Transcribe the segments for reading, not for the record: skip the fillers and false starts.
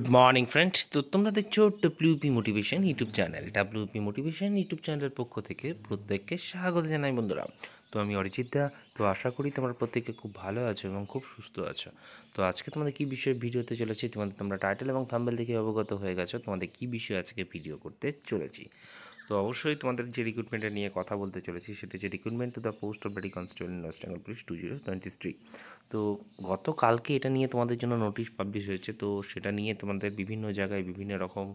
Good morning friends. তো তোমরা দেখছো WP motivation YouTube channel. WP motivation YouTube চ্যানেলের পক্ষ থেকে প্রত্যেককে স্বাগত জানাই বন্ধুরা। তো আমি অরিজিৎ দা। তো আশা করি তোমরা প্রত্যেকে খুব ভালো আছো এবং খুব সুস্থ আছো। তো আজকে তোমাদের কী বিষয়ে ভিডিওতে চলেছি তোমরা টাইটেল এবং থাম্বনেল থেকে অবগত হয়ে গেছো তোমাদের কী বিষয়ে আজকে ভিডিও করতে চলেছি। তো অবশ্যই তোমাদের যে রিক্রুটমেন্টের নিয়ে কথা বলতে চলেছি সেটা যে recruitment to the post of deputy constable in West Bengal police 2023। তো গতকালকে এটা নিয়ে তোমাদের জন্য নোটিশ পাবলিশ হয়েছে। তো সেটা নিয়ে তোমাদের বিভিন্ন জায়গায় বিভিন্ন রকম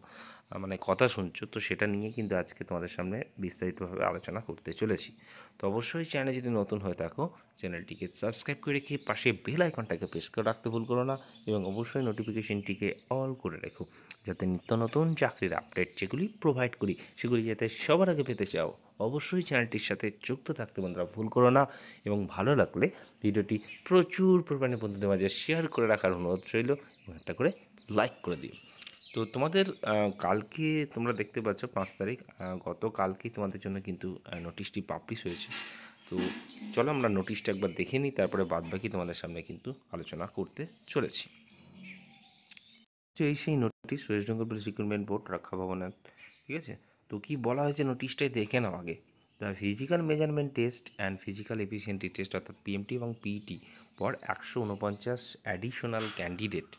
মানে কথা শুনছো। তো সেটা নিয়ে কিন্তু আজকে তোমাদের সামনে বিস্তারিতভাবে আলোচনা করতে চলেছি। তো অবশ্যই চ্যানেলে যদি নতুন হয়ে থাকো চ্যানেলটিকে সাবস্ক্রাইব করে রেখে পাশে বেল আইকনটাকে প্রেস করে রাখতে ভুল করো না এবং অবশ্যই নোটিফিকেশনটিকে অল করে রেখো, যাতে নিত্য নতুন চাকরির আপডেট যেগুলি প্রোভাইড করি সেগুলি যাতে সবার আগে পেতে চাও। অবশ্যই চ্যানেলটির সাথে যুক্ত থাকতে বন্ধুরা ভুল করো না এবং ভালো লাগলে ভিডিওটি প্রচুর পরিমাণে বন্ধুদের মাঝে শেয়ার করে রাখার অনুরোধ রইল এবং একটা করে লাইক করে দিও। তো তোমাদের কালকে তোমরা দেখতে পাচ্ছ 5 তারিখ, গতকালকেই তোমাদের জন্য কিন্তু নোটিশটি পাবলিশ হয়েছে। তো চলো আমরা নোটিশটা একবার দেখে নিই, তারপরে বাদবাকি তোমাদের সামনে কিন্তু আলোচনা করতে চলেছি। তো এই সেই notice West Bengal police recruitment board রক্ষা ভবনের, ঠিক আছে। তো কি বলা হয়েছে নোটিশটাই দেখে নাও আগে। The physical measurement test and physical efficiency test অর্থাৎ পিএমটি এবং পিইটি পর 149 অ্যাডিশনাল ক্যান্ডিডেট।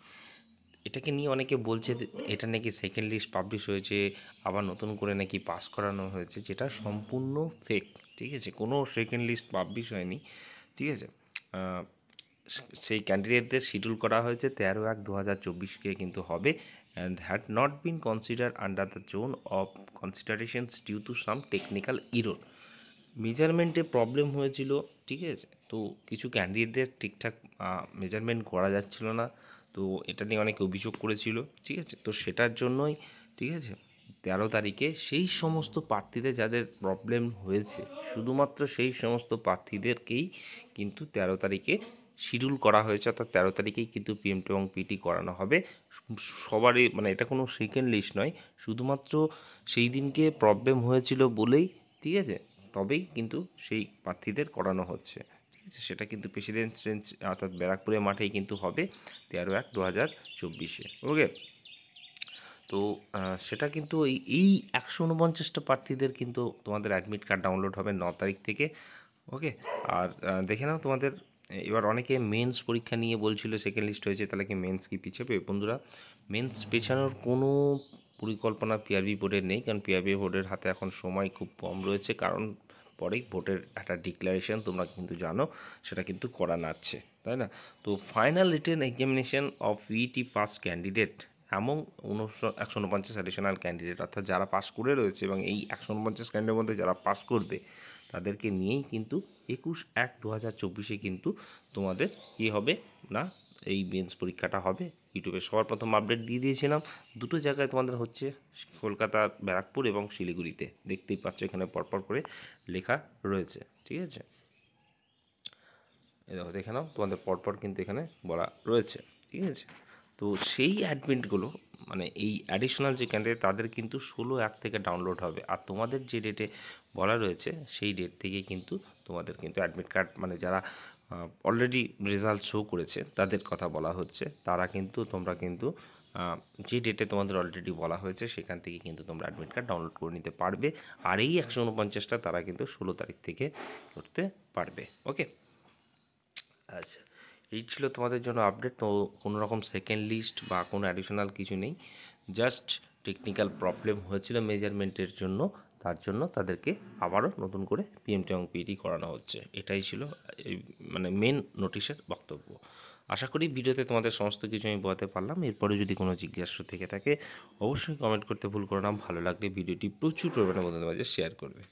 এটাকে নিয়ে অনেকে বলছে এটা নাকি সেকেন্ড লিস্ট পাবলিশ হয়েছে, আবার নতুন করে নাকি পাস করানো হয়েছে, যেটা সম্পূর্ণ ফেক। ঠিক আছে, কোনো সেকেন্ড লিস্ট পাবলিশ হয়নি। ঠিক আছে, সেই ক্যান্ডিডেটদের শিডিউল করা হয়েছে 13/1/2024 কিন্তু হবে, and had not been consider under the zone of considerations due to some technical error. মেজারমেন্টে প্রবলেম হয়েছিল, ঠিক আছে। তো কিছু ক্যান্ডিডেটদের ঠিকঠাক মেজারমেন্ট করা যাচ্ছিল না। তো এটা নিয়ে অনেকে অভিযোগ করেছিল, ঠিক আছে। তো সেটার জন্যই, ঠিক আছে, 13 তারিখে সেই সমস্ত প্রার্থীদের যাদের প্রবলেম হয়েছে শুধুমাত্র সেই সমস্ত প্রার্থীদেরকেই কিন্তু 13 তারিখে শিডিউল করা হয়েছে, অর্থাৎ 13 তারিখেই কিন্তু পিএমটি এবং পিটি করানো হবে সবারই। মানে এটা কোনো সেকেন্ড লিস্ট নয়, শুধুমাত্র সেই দিনকে প্রবলেম হয়েছিল বলেই, ঠিক আছে, তবেই কিন্তু সেই প্রার্থীদের করানো হচ্ছে, ঠিক আছে। সেটা কিন্তু প্রেসিডেন্টস রেঞ্জ অর্থাৎ ব্যারাকপুরের মাঠেই কিন্তু হবে 13/1/2024। ওকে। তো সেটা কিন্তু এই 149টা প্রার্থীদের কিন্তু তোমাদের অ্যাডমিট কার্ড ডাউনলোড হবে 9 তারিখ থেকে। ওকে। আর দেখে নাও তোমাদের এবার অনেকে মেন্স পরীক্ষা নিয়ে বলছিল সেকেন্ড লিস্ট হয়েছে, তাহলে কি মেন্স কি পিছাবে? বন্ধুরা, মেন্স পেছানোর কোনো পরিকল্পনা পিআরবি বোর্ডের নেই, কারণ পিআরবি বোর্ডের হাতে এখন সময় খুব কম রয়েছে, কারণ পরেই ভোটের একটা ডিক্লারেশন তোমরা কিন্তু জানো সেটা কিন্তু করা নাচ্ছে, তাই না? তো final written examination of ET pass candidate এমন 149 অ্যাডিশনাল ক্যান্ডিডেট, অর্থাৎ যারা পাস করে রয়েছে এবং এই 149 ক্যান্ডিডেটের মধ্যে যারা পাস করবে তাদেরকে নিয়েই কিন্তু 21/1/2024 কিন্তু তোমাদের কী হবে না, এই মেন্স পরীক্ষাটা হবে। ইউটিউবে সবার প্রথম আপডেট দিয়ে দিয়েছিলাম, দুটো জায়গায় তোমাদের হচ্ছে, কলকাতা ব্যারাকপুর এবং শিলিগুড়িতে। দেখতেই পাচ্ছ এখানে পরপর করে লেখা রয়েছে, ঠিক আছে। এই দেখো, দেখে নাও তোমাদের পরপর কিন্তু এখানে বলা রয়েছে, ঠিক আছে। তো সেই অ্যাডমিটগুলো মানে এই অ্যাডিশনাল যে ক্যান্ডিডেট তাদের কিন্তু 16/1 থেকে ডাউনলোড হবে, আর তোমাদের যে ডেটে বলা রয়েছে সেই ডেট থেকেই কিন্তু তোমাদের কিন্তু অ্যাডমিট কার্ড, মানে যারা অলরেডি রেজাল্ট শো করেছে তাদের কথা বলা হচ্ছে, তারা কিন্তু তোমরা কিন্তু যে ডেটে তোমাদের অলরেডি বলা হয়েছে সেখান থেকে কিন্তু তোমরা অ্যাডমিট কার্ড ডাউনলোড করে নিতে পারবে। আর এই 149টা তারা কিন্তু 16 তারিখ থেকে করতে পারবে। ওকে। আচ্ছা, এই ছিল তোমাদের জন্য আপডেট। তো কোনো রকম সেকেন্ড লিস্ট বা কোনো অ্যাডিশনাল কিছু নেই, জাস্ট টেকনিক্যাল প্রবলেম হয়েছিল মেজারমেন্টের জন্য, তার জন্য তাদেরকে আবারও নতুন করে পিএমটি এবং পিটি করানো হচ্ছে। এটাই ছিল এই মানে মেন নোটিশের বক্তব্য। আশা করি ভিডিওতে তোমাদের সমস্ত কিছু আমি বোঝাতে পারলাম। এরপরে যদি কোনো জিজ্ঞাসা থেকে থাকে অবশ্যই কমেন্ট করতে ভুল করো না। ভালো লাগলে ভিডিওটি প্রচুর পরিমাণে বন্ধুদের মাঝে শেয়ার করবে।